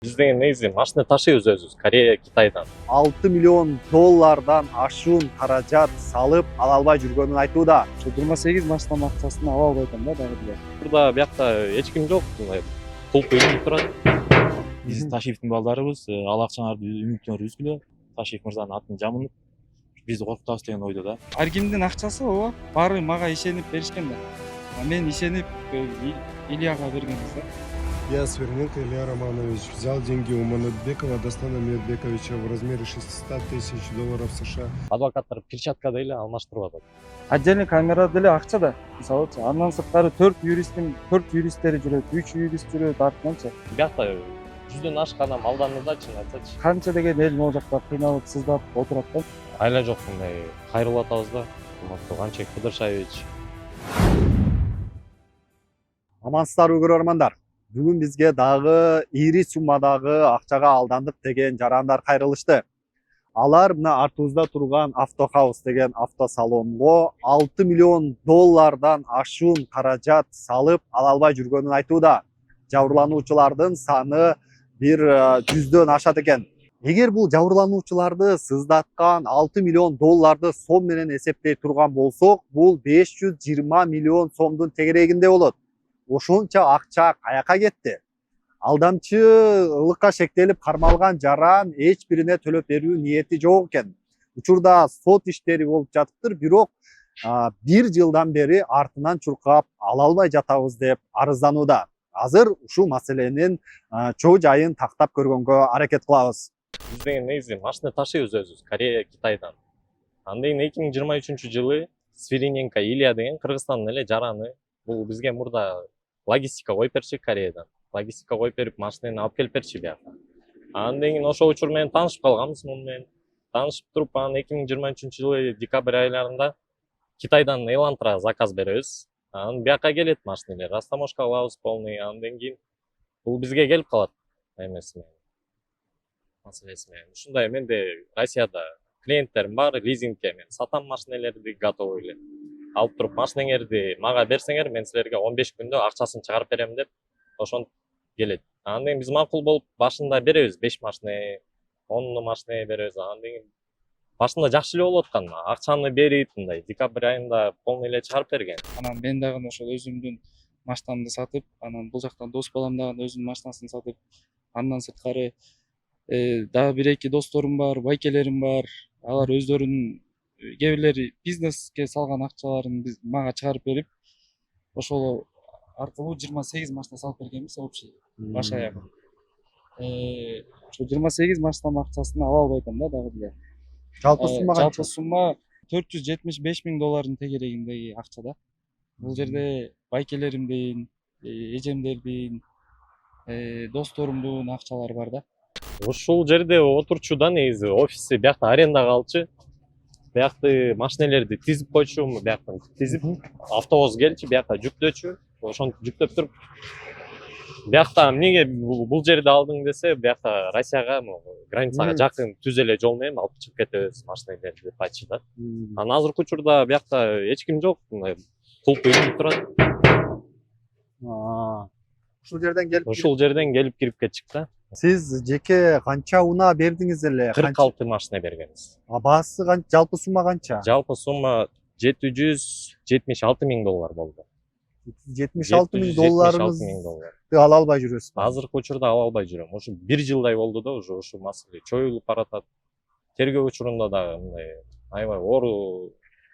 Биз деген негизи машина ташыйбыз өзүбүз Корея, Китайдан. 6 миллион доллардан ашуун каражат салып ала албай жүргөнүн айтууда. 28 машина акчасын ала албай атам да дагы деле. Бурда биякта эч ким жок, мындай кул үйүнүп турат. Биз Ташиевдин балдарыбыз, ал акчаңарды үмүттөнүп үзгүлө. Ташиев мырзанын атын жамынып, бизди коркутабыз деген ойдо да. Ар кимдин акчасы ооба, баары мага ишенип беришкен да. Мен ишенип Ильяга бергенбиз да. Я, Сверненко Илья Романович, взял деньги у Манатбекова Дастана Мирбековича в размере 600 тысяч долларов США. Адвокаттар перчатка деле алмаштырып атат. Отдельный камера деле акча да. Мисалычы, андан сырткары 4 юристтери жүрөт, 3 юрист жүрөт артынанчы. Биякта жүздөн ашкан адам алданды, чын айтсачы. Канча деген эл могу жакта кыйналып, сыздап отурат да. Айла жок, мындай кайрылып атабыз да. Канчек Кыдыршаевич. Амансыздарбы көрөрмандар. Бүгүн бизге дагы ири суммадагы акчага алдандык деген жарандар кайрылышты. Алар мына артыбызда турган Автохаус деген автосалонго 6 миллион доллардан ашуун каражат салып ала албай жүргөнүн айтууда. Жабырлануучулардын саны бир 100дөн ашат экен. Эгер бул жабырлануучуларды сыздаткан 6 миллион долларды сом менен эсептей турган болсок, бул 520 миллион сомдун тегерегинде болот. Ошонча акча каяка кетти? Алдамчылыкка шектелип кармалган жаран эч бирине төлөп берүү ниети жок экен. Учурда сот иштери болуп жатыптыр, бирок 1 жылдан бери артынан чуркап ала албай жатабыз деп арызданууда. Азыр ушул маселенин чоо жайын тактап көргөнгө аракет кылабыз. Биз деген негизи машина ташыйбыз өзүбүз Корея, Китайдан. Андан кийин 2023-жылы Сверненко Илья деген Кыргызстандын эле жараны бул бизге мурда логистика коюп берчү Кореядан. Логистика коюп берип, машинени алып келип берчү бияка. Андан кийин ошол учур менен таанышып калганбыз муну менен. Таанышып туруп, анан 2023-жылы декабрь айларында Китайдан Элантра заказ беребиз. Анан бияка келет машинелер, растаможка кылабыз полный. Андан кийин бул бизге келип калат эмеси менен. Маселеси менен. Ушундай менде Россияда клиенттерим бар, лизингке мен сатам машинелерди готовый эле. Алып туруп машинеңерди мага берсеңер, мен силерге 15 күндө акчасын чыгарып берем деп ошон келет. Андан кийин биз макул болуп башында беребиз 5 машина, 10 машина беребиз. Андан кийин башында жакшы эле болуп аткан. Акчаны берип, мындай декабрь айында полный эле чыгарып берген. Анан мен дагы ошол өзүмдүн машинамды сатып, анан бул жактан дос балам дагы өзүнүн машинасын сатып, андан сырткары дагы бир-эки досторум бар, байкелерим бар. Алар өздөрүнүн кээ бирлери бизнеске салган акчаларын мага чыгарып берип, ошол аркылуу 28 машина салып бергенбиз общий баш аягы. Ошо 28 машинанын акчасын ала албай атам да дагы деле. Жалпы сумма канча? Жалпы сумма 475 миң доллардын тегерегиндеги акча да. Бул жерде байкелеримдин, эжемдердин, досторумдун акчалары бар да. Ушул жерде отурчу да негизи офиси биякта арендага алчу. Биякты машинелерди тизип койчу, бияктан тизип, автобус келчү, биякка жүктөчү. Ошону жүктөп туруп, биякта эмнеге бул жерди алдың десе, биякта Россияга, границага жакын түз эле жол менен алып чыгып кетебиз машинелерди деп айтчу да. Анан азыркы учурда биякта эч ким жок, мындай кул үйүнүп турат. Ушул жерден келип кирип кетчүк да. Сиз жеке канча унаа бердиңиз эле? 46 машина бергенбиз. Баасы канча? Жалпы сумма канча? Жалпы сумма 776 миң доллар болду. 76 миң долларыңызды ала албай жүрөсүз. Азыркы учурда ала албай жүрөм. Ушу 1 жылдай болду да, уже ушул маселе чоюлуп баратат. Тергөө учурунда дагы мындай аябай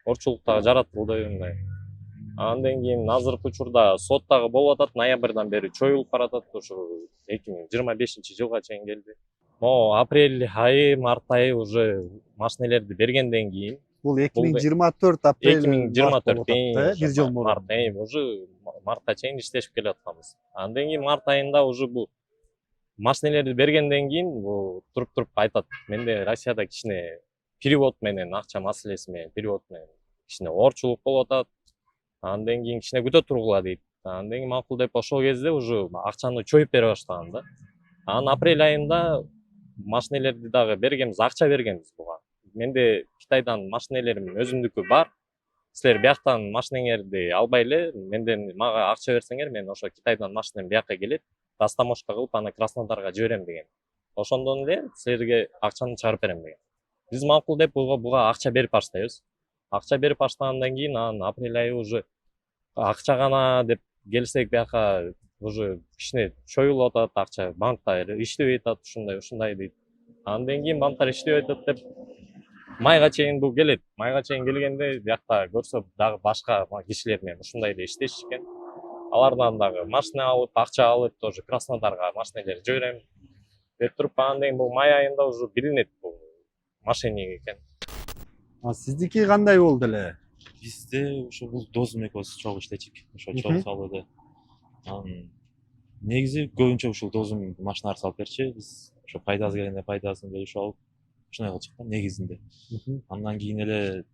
орчулук дагы жаратылды мындай. Андан кийин азыркы учурда сот дагы болуп атат, ноябрдан бери чоюлуп баратат, ошо 2025-жылга чейин келди. Могу апрель айы, март айы уже машинелерди бергенден кийин Бул 2024 апрель 2024 бир жыл мурун. март уже мартка чейин иштешип келатканбыз. Андан кийин март айында уже бул машинелерди бергенден кийин бул туруп айтат, менде Россияда кичине перевод менен акча маселеси менен, перевод менен кичине орчулук болуп атат. Андан кийин кичине күтө тургула дейт. Андан кийин макул деп ошол кезде уже акчаны чоюп бере баштаган да. Анан апрель айында машинелерди дагы бергенбиз, акча бергенбиз буга. Менде Китайдан машинелерим өзүмдүкү бар. Силер бияктан машинеңерди албай эле, мага акча берсеңер, мен ошо Китайдан машинем бияка келет. растаможка кылып аны Краснодарга жиберем деген. Ошондон эле силерге акчаны чыгарып берем деген. Биз макул деп буга акча берип баштайбыз. Акча берип баштагандан кийин анан апрель айы уже акча гана деп келсек бияка уже кичине чоюлуп атат акча, банктар иштебей атат, ушундай дейт. Андан кийин банктар иштебей атат деп майга чейин бул келет. Майга чейин келгенде биякта көрсө дагы башка кишилер менен ушундай эле иштеши экен. Алардан дагы машина алып, акча алып, тоже Краснодарга машинелер жиберем деп туруп, андан кийин бул май айында уже билинет бул мошенник экен. Сиздики кандай болду эле? Бизде ошо бул досум экөөбүз чогуу иштечик. Ошо чогуу салуууда. Анан негизи көбүнчө ушул досум машиналарды салып берчү. Биз ошо пайдасы келгенде пайдасын бөлүшүп алып ушундай кылчук да негизинде. Андан кийин эле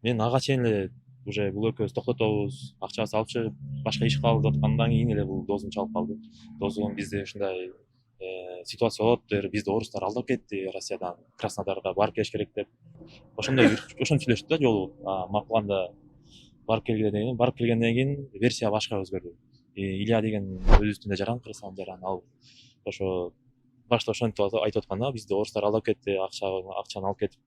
мен ага чейин эле уже бул экөөбүз токтотобуз, акча салып чыгып башка иш кылалы деп аткандан кийин эле бул досум чалып калды. Досум бизде ушундай ситуация болот деп, бизди орустар алдап кетти Россиядан Краснодарга барып келиш керек деп. Ошондой ошентип сүйлөштү да жолу. Макул анда барып келгенден кийин версия башка өзгөрдү. Илья деген өзүбүздүн жаран, Кыргызстандын жараны, ал ошо башта ошентип айтып аткан да, бизди орустар алдап кетти, акчаны алып кетип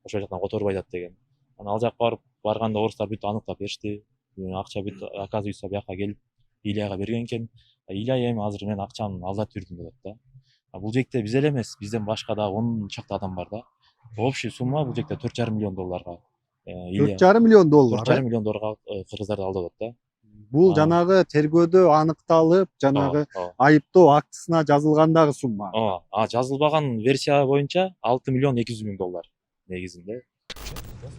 ошол жактан которбой атат деген. Анан ал жака барганда орустар бүт аныктап беришти. Акча бүт оказывается бияка келип Ильяга берген экен. Илья эми азыр мен акчаны алдап жүрдүм деп атат да. Бул жекте биз эле эмес, бизден башка дагы 10 чакта адам бар да. Общий сумма бул жекте $4,5 миллион. 4,5 миллион доллар. 4,5 миллион долларга кыргыздарды алдап атат да. Бул жанагы тергөөдө аныкталып, жанагы айыптоо актысына жазылгандагы сумма. Жазылбаган версия боюнча $6,200,000 негизинде.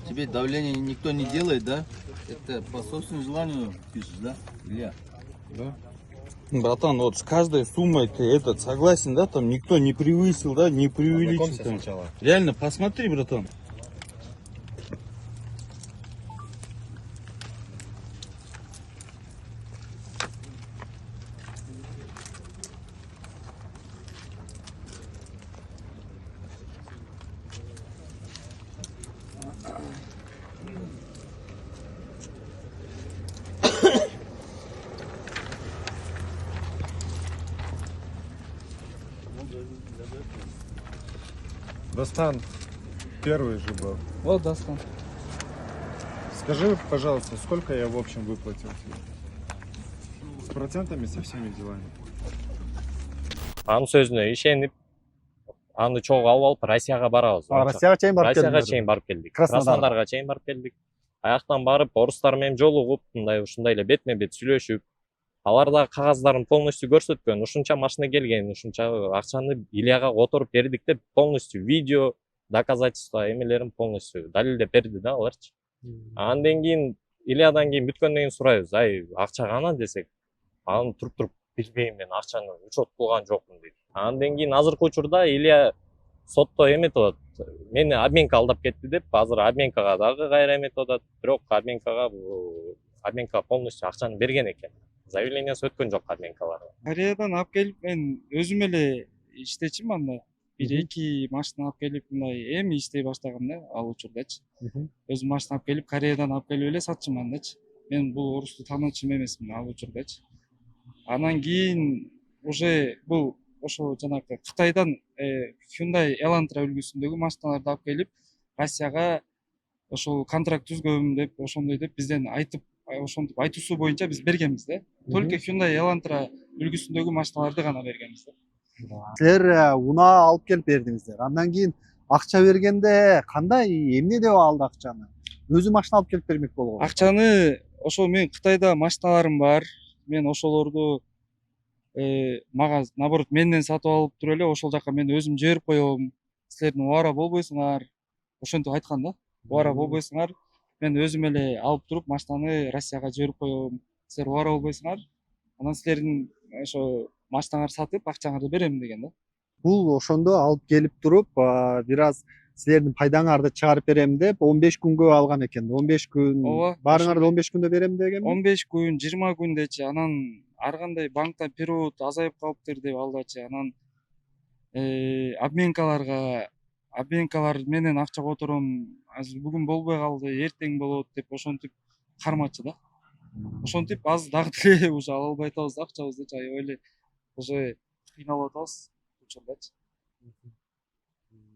Тебе давление никто не делает, да? Это по собственному желанию пишешь, да, Илья? Да. Братан, вот с каждой суммой ты согласен, да? Там никто не превысил, да, не преувеличил. Там. Реально, посмотри, братан. Достан первый же был. Вот Дастан. Скажи, пожалуйста, сколько я в общем выплатил тебе? С процентами, со всеми делами. Анын сөзүнө ишенип, аны чогуу алып алып Россияга барабыз. Россияга чейин барып келдиңер. Россияга чейин барып келдик. Краснодарга. Краснодарга чейин барып келдик. Аяктан барып орустар менен жолугуп, ушундай эле бетме бет сүйлөшүп, алар да кагаздарын полностью көрсөткөн, ушунча машина келген, ушунча акчаны Ильяга которуп бердик деп полностью видео, доказательства эмелерин полностью далилдеп берди да аларчы. Андан кийин Ильядан кийин бүткөндөн кийин сурайбыз, ай акча кана десек, аны туруп билбейм, мен акчаны учет кылган жокмун дейт. Андан кийин азыркы учурда Илья сотто эметип атат. Мени обменка алдап кетти деп, азыр обменкага дагы кайра эметип атат. Бирок обменка полностью акчаны берген экен. Заявлениясы өткөн жок обменкаларга. Кореядан алып келип мен өзүм эле иштечимин анда. 1-2 машина алып келип мындай эми иштей баштагам да ал учурдачы. Өзүм машина алып келип Кореядан алып келип эле сатчумун андачы. Мен бул орусту таанычым эмесмин ал учурдачы. Анан кийин уже бул ошо жанагы Кытайдан Hyundai Elantra үлгүсүндөгү машиналарды алып келип Россияга ошол контракт түзгөм деп, ошондой деп бизден айтып, ошентип айтуусу боюнча биз бергенбиз да. Только Hyundai Elantra үлгүсүндөгү машиналарды гана бергенбиз да. Силер унаа алып келип бердиңиздер. Андан кийин акча бергенде кандай эмне деп алды акчаны? Өзү машина алып келип бермек болгон. Акчаны ошо мен Кытайда машиналарым бар. Мен ошолорду мага наоборот менден сатып алып туруп эле ошол жака мен өзүм жиберип коем. Силердин убара болбойсуңар. Ошентип айткан да. Убара болбойсуңар. Мен өзүм эле алып туруп машинаны Россияга жиберип коем. Силер убара болбойсуңар. Анан силердин ошо машинаңарды сатып акчаңарды берем деген да. Бул ошондо алып келип туруп, бир аз силердин пайдаңарды чыгарып берем деп 15 күнгө алган экен. 15 күн баарыңарды 15 күндө берем деген. 15 күн, 20 күндечи. Анан ар кандай банктан период азайып калыптыр деп алдачы. Анан обменкалар менен акча котором, азыр бүгүн болбой калды, эртең болот деп ошентип кармачы да. ошентип аз дагы деле уже ала албай атабыз да акчабызды аябай эле уже кыйналып атабыз учурдачы.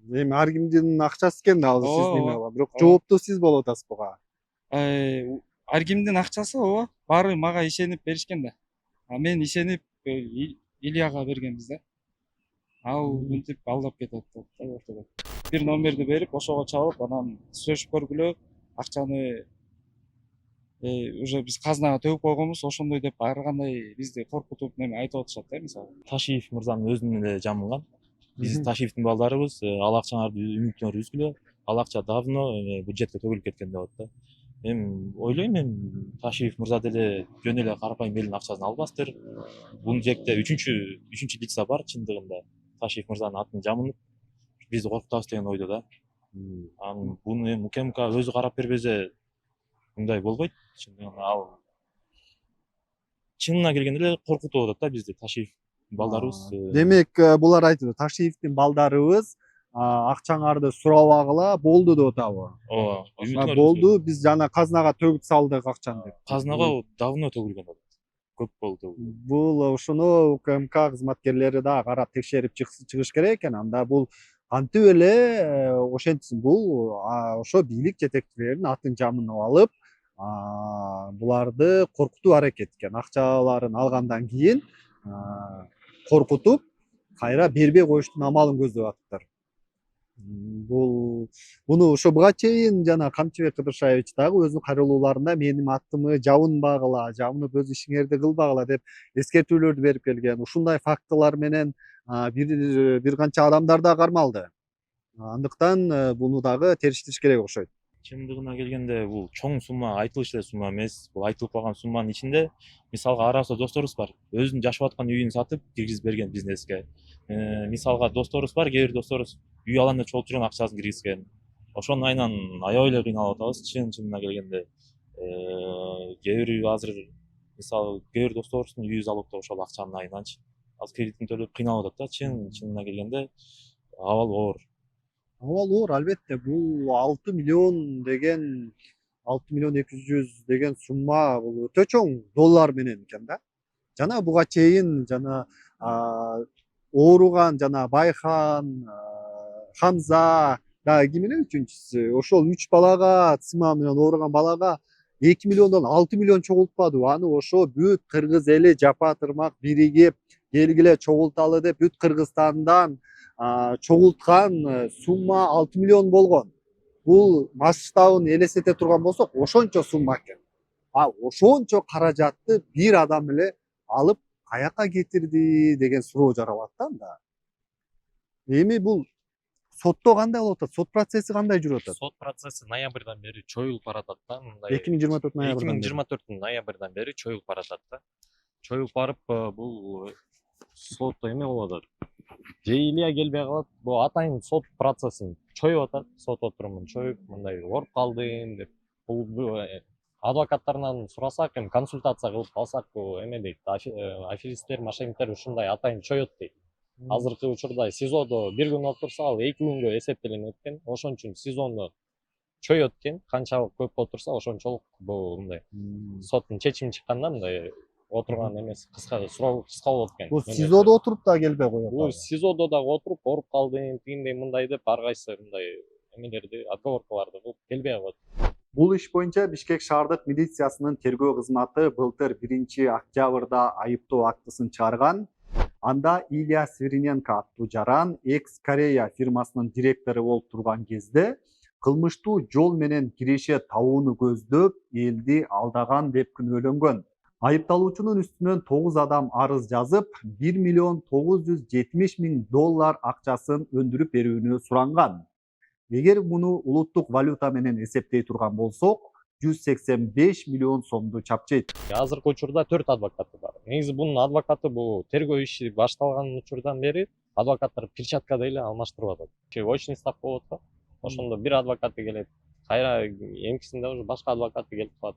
Эми ар кимдин акчасы экен да, ал Ооба, сиздин ооба. ооба. Бирок Ооба. жооптуу сиз болуп атасыз буга. Ар кимдин акчасы ооба баары мага ишенип беришкен да. А мен ишенип Ильяга бергенбиз да. Ал мынтип алдап кетип атат да ортодо. Бир номерди берип, ошого чалып, анан сүйлөшүп көргүлө, акчаны уже биз казынага төгүп койгонбуз, ошондой деп ар кандай бизди коркутуп неме айтып атышат да мисалы. Ташиев мырзанын өзүнүн эле жамыган. Биз Мгм. Ташиевдин балдарыбыз, ал акчаңарды үмүттөрү үзгүлө, ал акча давно бюджетке төгүлүп кеткен деп атат да. Эми ойлойм, Ташиев мырза деле жөн эле карапайым элдин акчасын албастыр. Бул жекте үчүнчү лица бар чындыгында. Ташиев мырзанын атын жамынып бизди коркутабыз деген ойдо да. Анан буну эми УКМК өзү карап бербесе мындай болбойт. Чындыгында ал чынына келгенде эле коркутуп атат да бизди Ташиев балдарыбыз. Демек булар айтты, Ташиевдин балдарыбыз акчаңарды сурабагыла болду деп атабы. Ооба. Болду, биз жана казынага төгүп салдык акчаны деп. Казынага давно төгүлгөн атат. Көп болду. Бул ушуну УКМК кызматкерлери да карап текшерип чыгыш керек экен. Анда бул кантип эле ошентсин, бул ошо бийлик жетекчилеринин атын жамынып алып, буларды коркутуу аракет экен. Акчаларын алгандан кийин коркутуп, кайра бербей коюштун амалын көздөп атыптыр. Буну ошо буга чейин жана Камчыбек Кыдыршаевич дагы өзүнүн кайрылууларында менин атымы жабынбагыла, жабынып өз ишиңерди кылбагыла деп эскертүүлөрдү берип келген. Ушундай фактылар менен бир канча адамдар да кармалды. Андыктан буну дагы териштириш керек окшойт. Чындыгына келгенде бул чоң сумма, айтылыш эле сумма эмес. Бул айтылып калган сумманын ичинде мисалга арабызда досторубуз бар. Өзүнүн жашап аткан үйүн сатып киргизип берген бизнеске. Мисалга досторубуз бар, кээ бир досторубуз үй алам деп чогултуп жүргөн акчасын киргизген. Ошонун айынан аябай эле кыйналып атабыз. Чынына келгенде кээ бир азыр мисалы кээ бир досторубуздун үйү залогдо ошол акчанын айынанчы. Азыр кредитин төлөп кыйналып атат да. Чынына келгенде абал оор. Абал оор, албетте. Бул 6 миллион деген 6 миллион 200 деген сумма бул өтө чоң доллар менен экен да. Жана буга чейин жана ооруган жана Байхан, Хамза дагы ким эле үчүнчүсү, ошол 3 балага, ЦИМА менен ооруган балага 2 миллиондон 6 миллион чогултпадыбы? Аны ошо бүт кыргыз эли жапа тырмак биригип келгиле чогулталы деп бүт Кыргызстандан чогулткан сумма 6 миллион болгон. Бул масштабын элестете турган болсок, ошончо сумма экен. Ошончо каражатты бир адам эле алып каяка кетирди деген суроо жаралат да анда. Эми бул сотто кандай болуп атат? Сот процесси кандай жүрүп атат? Сот процесси ноябрдан бери чоюлуп баратат да. 2024 ноябрдан. 2024 ноябрдан бери чоюлуп баратат да. Чоюлуп барып бул сот эме болуп атат. Же Илья келбей калат, бул атайын сот процессин чоюп атат. Сот отурумун чоюп, мындай ооруп калдым деп. Бул адвокаттарынан сурасак, эми консультация кылып алсак, бул эме дейт, аферисттер, мошенниктер ушундай атайын чоет дейт. Азыркы учурда СИЗОдо бир күн отурса, ал 2 күнгө эсептелинет экен. Ошон үчүн СИЗОну чоет экен. Канчалык көп отурса, ошончолук бул мындай соттун чечими чыкканда мындай отурган эмес, суроо кыска болот экен. Бул СИЗОдо отуруп да келбей коет. Бул СИЗОдо дагы отуруп, ооруп калдым, тигиндей мындай деп ар кайсы мындай эмелерди, отговоркаларды кылып келбей коет. Бул иш боюнча Бишкек шаардык милициясынын тергөө кызматы былтыр 1-октябрда айыптоо актысын чыгарган. Анда Илья Свириненко аттуу жаран Экс Корея фирмасынын директору болуп турган кезде кылмыштуу жол менен киреше табууну көздөп, элди алдаган деп күнөөлөнгөн. Айыпталуучунун үстүнөн 9 адам арыз жазып, 1 миллион 970 миң доллар акчасын өндүрүп берүүнү суранган. Эгер муну улуттук валюта менен эсептей турган болсок, 185 миллион сомду чапчыйт. Азыркы учурда 4 адвокаты бар. Негизи бунун адвокаты бул тергөө иши башталган учурдан бери адвокаттар перчаткада эле алмаштырып атат. Очный ставка болот да. Ошондо бир адвокаты келет. Кайра эмкисинде уже башка адвокаты келип калат.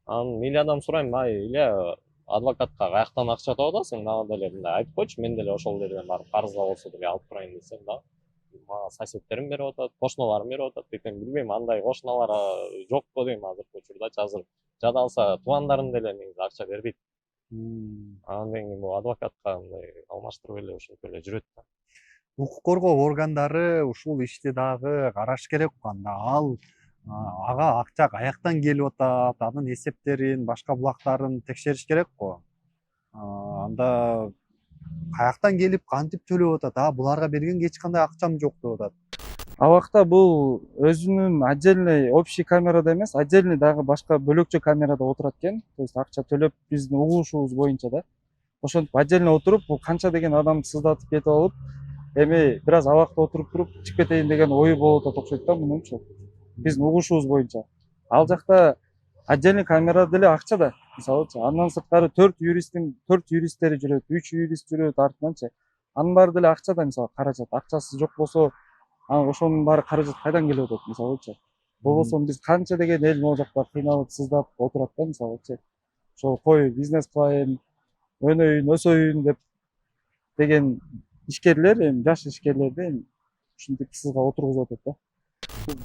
Анан Ильядан сурайм, Илья, адвокатка каяктан акча табып атасың? Мага деле мындай айтып койчу, мен деле ошол жерден барып карызга болсо деле алып турайын десем да. мага соседтерим берип атат, кошуналарым берип атат экен. Билбейм, андай кошуналар жокпу дейм азыркы учурдачы. Азыр жада алса туугандарым деле негизи акча бербейт. Андан кийин бул адвокатка мындай алмаштырып эле ошентип эле жүрөт да. Укук коргоо органдары ушул ишти дагы караш керек го. Анда ал ага акча каяктан келип атат, анын эсептерин, башка булактарын текшериш керек го. Анда каяктан келип, кантип төлөп атат, буларга бергенге эч кандай акчам жок деп атат. Абакта бул өзүнүн отдельный общий камерада эмес, отдельный дагы башка бөлөкчө камерада отурат экен. То есть акча төлөп биздин угулушубуз боюнча да. Ошентип отдельно отуруп, бул канча деген адамды сыздатып кетип алып, эми бир аз абакта отуруп туруп чыгып кетейин деген ою болуп атат окшойт да менимче. Биздин угушубуз боюнча. Ал жакта отдельный камера деле акча да. Мисалычы, андан сырткары 4 юристтери жүрөт, 3 юрист жүрөт артынанчы. Анын баары деле акча да, мисалы каражат. Акчасы жок болсо, ошонун баары каражат кайдан келип атат мисалычы. Болбосо биз канча деген эл могу жакта кыйналып сыздап отурат да мисалычы. Ошол кой бизнес кылайын, өнөйүн, өсөйүн деген ишкерлер, эми жаш ишкерлерди эми ушинтип сызга отургузуп атат да.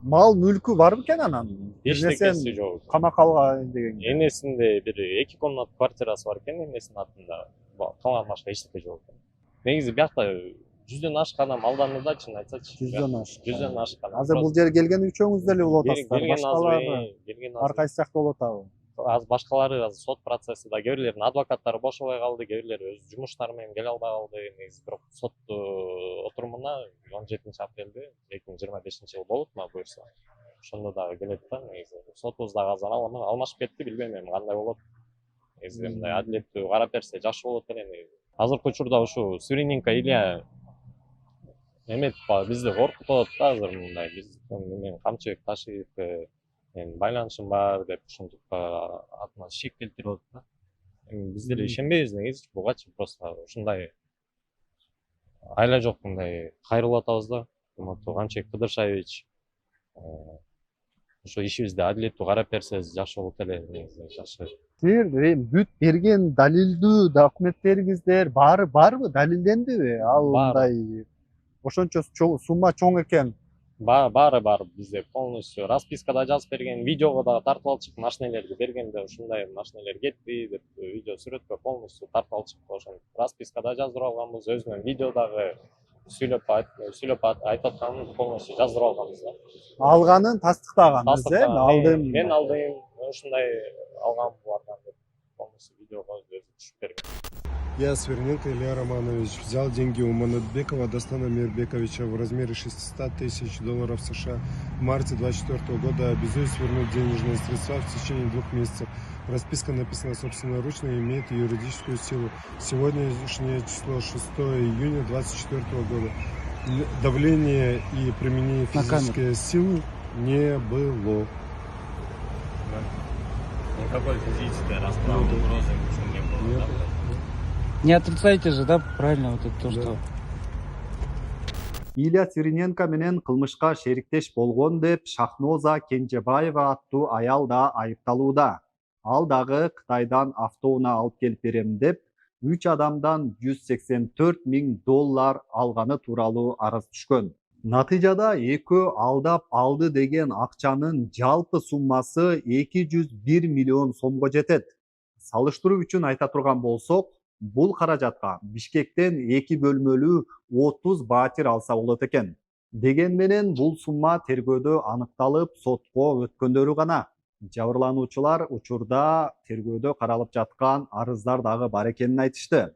Мал мүлкү бар бекен анан? Эчтекеси жок. Камакка алган деген. Энесинде бир 2 комнат квартирасы бар экен, энесинин атында. Калган башка эчтеке жок экен. Негизи биякта 100дөн ашкан адам алданды да, чынын айтсачы. 100дөн ашкан. Азыр бул жерге келген үчөөңүз деле болуп атасыздар. Келген ар кайсы жакта болуп атабы? Аз башкалары азыр сот процессида, кээ бирлеринин адвокаттары бошобой калды, кээ бирлери өз жумуштары менен келе албай калды. Негизи бирок сот отурумуна 17-апрелде 2025-жыл болот ма буюрса. Ошондо дагы келет да, негизи. Сотубуз дагы азыр алмашып кетти, билбейм эми кандай болот. Негизи мындай адилеттүү карап берсе жакшы болот эле негизи. Азыркы учурда ушу Свириненко Илья эметип бизди коркутуп атат да азыр мындай. Биз мен камчы ташыйт, мен байланышым бар деп ушинтип атына шек келтирип атат да. Эми биз деле ишенбейбиз негизи бугачы, просто ушундай айла жок мындай кайрылып атабыз да. Канчек Кыдыршаевич ошо ишибизди адилеттүү карап берсеңиз жакшы болот эле негизи, жакшы. Силер бүт берген далилдүү документтериңиздер барбы, далилдендиби? Ал мындай ошончо сумма чоң экен. Баары бар бизде полностью распискада жазып берген, видеого дагы тартып алчык, машинелерди бергенде ушундай машинелер кетти деп видео сүрөткө полностью тартып алчык. Ошон распискада жаздырып алганбыз, өзүнөн видеодагы сүйлөп айтып атканын полностью жаздырып алганбыз да. Алганын тастыктаганбыз, алдым. Мен алдым, ушундай алгам булардан деп полностью видеого өзү түшүп берген. Я, Сверненко Илья Романович, взял деньги у Манатбекова Дастана Мирбековича в размере $600 тысяч США в марте 2024 года. Обязуюсь вернуть денежные средства в течение 2 месяцев. Расписка написана собственноручно и имеет юридическую силу. Сегодняшнее число 6 июня 2024 года. Давления и применения физической силы не было. Никакой физической расправы, угрозы ничего не было, да? Не отрицайте же, да, правильно вот это то, что... Илья Свириненко менен кылмышка шериктеш болгон деп Шахноза Кенжебаева аттуу аял да айыпталууда. Ал дагы Кытайдан автоунаа алып келип берем деп 3 адамдан $184,000 алганы тууралуу арыз түшкөн. Натыйжада экөө алдап алды деген акчанын жалпы суммасы 201 миллион сомго жетет. Салыштыруу үчүн айта турган болсок, бул каражатка Бишкектен 2 бөлмөлүү 30 батир алса болот экен. Деген менен бул сумма тергөөдө аныкталып, сотко өткөндөрү гана. Жабырлануучулар учурда тергөөдө каралып жаткан арыздар дагы бар экенин айтышты.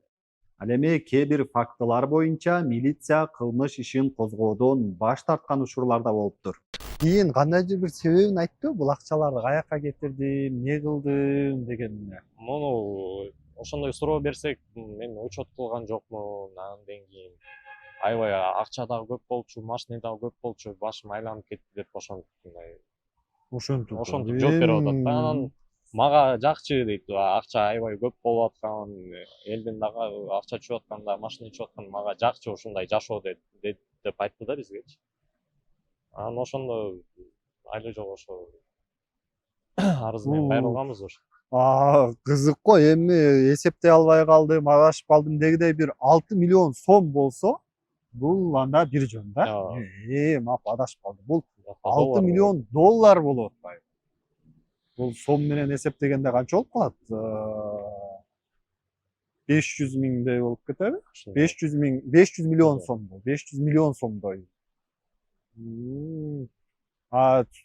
Ал эми кээ бир фактылар боюнча милиция кылмыш ишин козгоодон баш тарткан учурлар да болуптур. Кийин кандайдыр бир себебин айтты, бул акчаларды каяка кетирдим, эмне кылдым дегенне. Муну ошондой суроо берсек, мен учет кылган жокмун, андан кийин аябай акча дагы көп болчу, машина дагы көп болчу, башым айланып кетти деп ошентип жооп берип атат да. Анан мага жакчы дейт, акча аябай көп болуп аткан, элден дагы акча чыгып атканда, машина чыгып аткан, мага жакчы ушундай жашоо деп айтты да бизгечи. Анан ошондо айла жок ошо арыз менен кайрылганбыз ошо. Кызык го, эми эсептей албай калдым, адашып калдым дегидей бир 6 миллион сом болсо, Бул анда бир жөн да. Мап адашып калдым. Бул 6 миллион доллар болуп атпайбы? Бул сом менен эсептегенде канча болуп калат? 500 миңдей болуп кетеби? 500 миллион сомдой. 500 миллион сомдой.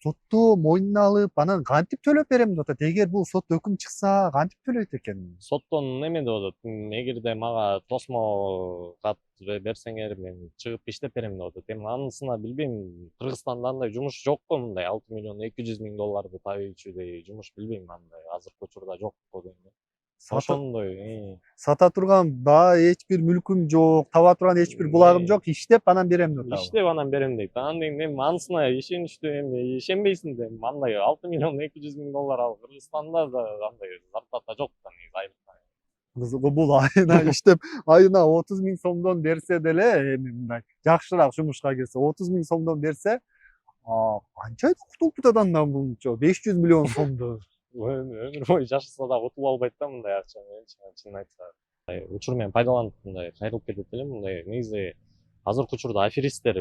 Сотто мойнуна алып, анан кантип төлөп берем деп атат. Эгер бул сот өкүм чыкса, кантип төлөйт экен? Соттон неме деп атат. Эгерде мага тосмо кат берсеңер, мен чыгып иштеп берем деп атат. Эми анысына билбейм. Кыргызстанда андай жумуш жок го, мындай 6 миллион 200 миң долларды табуучудай жумуш билбейм андай. Азыркы учурда жок го дейм. Ошондой. Сата турган эч бир мүлкүм жок, таба турган эч бир булагым жок, иштеп анан берем деп атабы. Иштеп анан берем дейт. Анан дейм, эми анысына ишеничтүү, эми ишенбейсиң да, андай 6 миллион 200 миң доллар ал Кыргызстанда да андай зарплата жок да негизи айрыкта. Кызыгы бул айына иштеп, айына 30 миң сомдон берсе деле, эми мындай жакшыраак жумушка кирсе, 30 миң сомдон берсе, канча айда кутулуп кетет андан бунча 500 миллион сомду. Өмүр бою жашаса да утулуп албайт да мындай акчаны, чынын айтса. Учур менен пайдаланып мындай кайрылып кетет элем, мындай негизи азыркы учурда аферисттер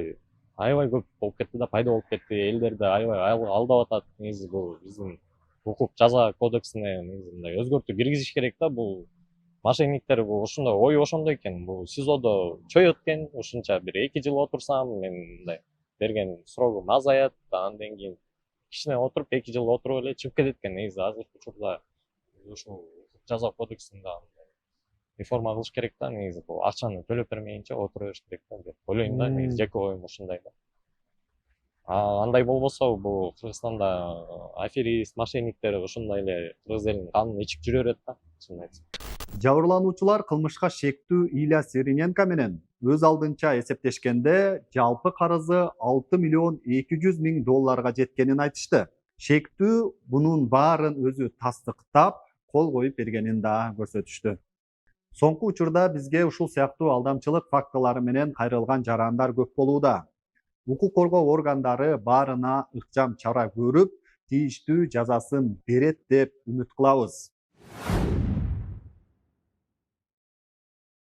аябай көп болуп кетти да, пайда болуп кетти. Элдерди аябай алдап атат. Негизи бул биздин укук жаза кодексине негизи мындай өзгөртүү киргизиш керек да. Бул мошенниктер бул ошондой ою ошондой экен. Бул СИЗОдо чөйөт экен. Ушунча бир 2 жыл отурсам, мен мындай берген срогум азаят, андан кийин кичине отуруп 2 жыл отуруп эле чыгып кетет экен. Негизи азыркы учурда ушул жаза кодексинде реформа кылыш керек да, негизи бул акчаны төлөп бермейинче отура бериш керек да деп ойлойм да. Негизи жеке оюм ушундай да. Андай болбосо бул Кыргызстанда аферист, мошенниктер ушундай эле кыргыз элинин канын ичип жүрө берет да, чынын айтсам. Жабырлануучулар кылмышка шектүү Илья Сириненко менен өз алдынча эсептешкенде жалпы карызы 6 миллион 200 миң долларга жеткенин айтышты. Шектүү бунун баарын өзү тастыктап, кол коюп бергенин да көрсөтүштү. Соңку учурда бизге ушул сыяктуу алдамчылык фактылары менен кайрылган жарандар көп болууда. Укук коргоо органдары баарына ыкчам чара көрүп, тийиштүү жазасын берет деп үмүт кылабыз.